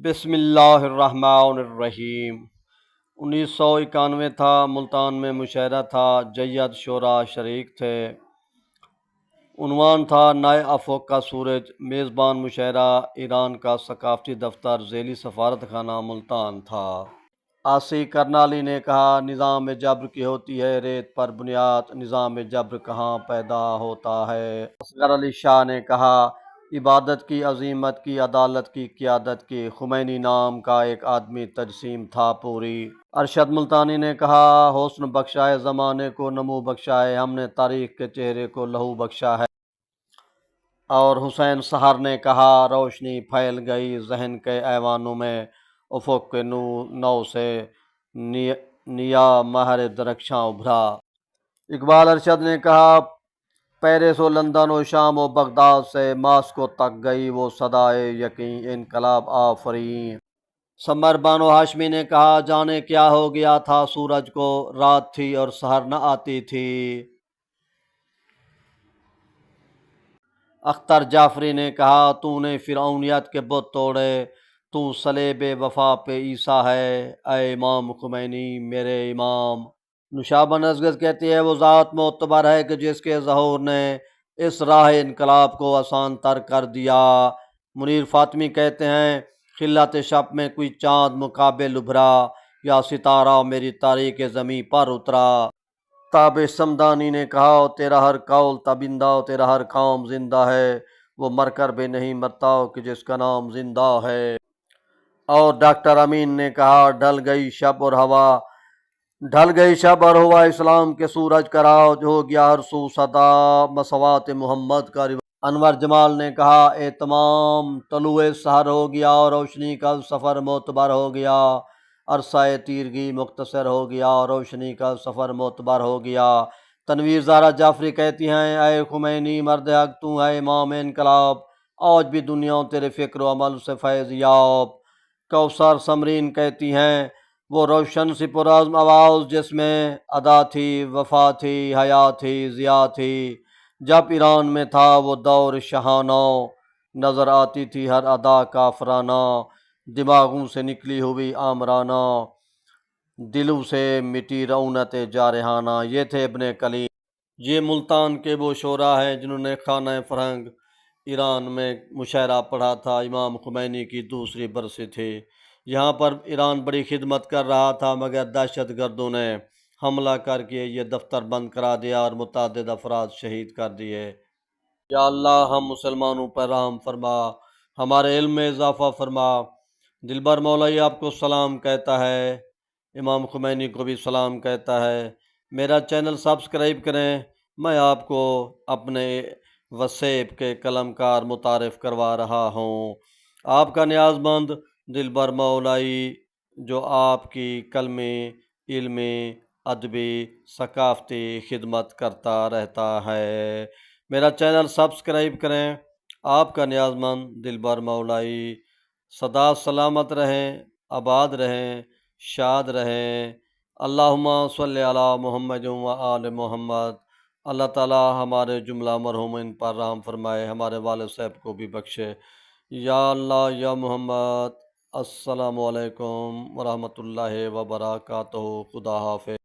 بسم اللہ الرحمن الرحیم۔ 1991 تھا، ملتان میں مشاعرہ تھا، جید شعراء شریک تھے۔ عنوان تھا نئے افق کا سورج۔ میزبان مشاعرہ ایران کا ثقافتی دفتر ذیلی سفارت خانہ ملتان تھا۔ آسی کرنالی نے کہا نظام جبر کی ہوتی ہے ریت پر بنیاد، نظام جبر کہاں پیدا ہوتا ہے۔ اصغر علی شاہ نے کہا عبادت کی، عظیمت کی، عدالت کی، قیادت کی، خمینی نام کا ایک آدمی تجسیم تھا پوری۔ ارشد ملتانی نے کہا حسن بخشا ہے زمانے کو، نمو بخشا ہے، ہم نے تاریخ کے چہرے کو لہو بخشا ہے۔ اور حسین سحر نے کہا روشنی پھیل گئی ذہن کے ایوانوں میں، افق کے نو سے نیا مہر درخشاں ابھرا۔ اقبال ارشد نے کہا پیرس و لندن و شام و بغداد سے ماسکو تک گئی وہ صدائے یقین انقلاب آفرین۔ سمر بانو ہاشمی نے کہا جانے کیا ہو گیا تھا سورج کو، رات تھی اور سحر نہ آتی تھی۔ اختر جعفری نے کہا تو نے فرعونیت کے بت توڑے، تو صلیب وفا پہ عیسیٰ ہے، اے امام خمینی میرے امام۔ نشابہ نزگت کہتی ہے وہ ذات معتبر ہے کہ جس کے ظہور نے اس راہ انقلاب کو آسان تر کر دیا۔ منیر فاطمی کہتے ہیں خلت شب میں کوئی چاند مقابل ابھرا، یا ستارہ میری تاریخ زمیں پر اترا۔ تابع سمدانی نے کہا تیرا ہر قول تابندہ، تیرا ہر کام زندہ ہے، وہ مر کر بھی نہیں مرتا کہ جس کا نام زندہ ہے۔ اور ڈاکٹر امین نے کہا ڈھل گئی شب اور ہوا اسلام کے سورج کا راج، ہو گیا ہر سو صدا مساوات محمد کا رواج۔ انور جمال نے کہا اے تمام طلوع سحر ہو گیا، روشنی کا سفر معتبر ہو گیا، عرصہ تیرگی مختصر ہو گیا، روشنی کا سفر معتبر ہو گیا۔ تنویر زہرا جعفری کہتی ہیں اے خمینی مرد حق تو ہے امام انقلاب، آج بھی دنیا تیرے فکر و عمل سے فیض یاب۔ کوثر سمرین کہتی ہیں وہ روشن سی پرعزم آواز جس میں ادا تھی، وفا تھی، حیا تھی، ضیا تھی، جب ایران میں تھا وہ دور شاہانہ، نظر آتی تھی ہر ادا کافرانہ، دماغوں سے نکلی ہوئی آمرانہ، دلوں سے مٹی رونت جارحانہ۔ یہ تھے ابن کلیم۔ یہ ملتان کے وہ شعراء ہیں جنہوں نے خانہ فرنگ ایران میں مشاعرہ پڑھا تھا۔ امام خمینی کی دوسری برسی تھی۔ یہاں پر ایران بڑی خدمت کر رہا تھا مگر دہشت گردوں نے حملہ کر کے یہ دفتر بند کرا دیا اور متعدد افراد شہید کر دیے۔ یا اللہ ہم مسلمانوں پر رحم فرما، ہمارے علم میں اضافہ فرما۔ دلبر مولائی آپ کو سلام کہتا ہے، امام خمینی کو بھی سلام کہتا ہے۔ میرا چینل سبسکرائب کریں۔ میں آپ کو اپنے وسیب کے قلمکار متعارف کروا رہا ہوں، آپ کا نیاز مند دلبر مولائی، جو آپ کی قلمی، علمی، ادبی، ثقافتی خدمت کرتا رہتا ہے۔ میرا چینل سبسکرائب کریں۔ آپ کا نیاز مند دلبر مولائی۔ سدا سلامت رہیں، آباد رہیں، شاد رہیں۔ اللہم صلی علی محمد و آل محمد۔ اللہ تعالی ہمارے جملہ مرحومین پر رحم فرمائے، ہمارے والد صاحب کو بھی بخشے۔ یا اللہ یا محمد۔ السلام علیکم ورحمۃ اللہ وبرکاتہ۔ خدا حافظ۔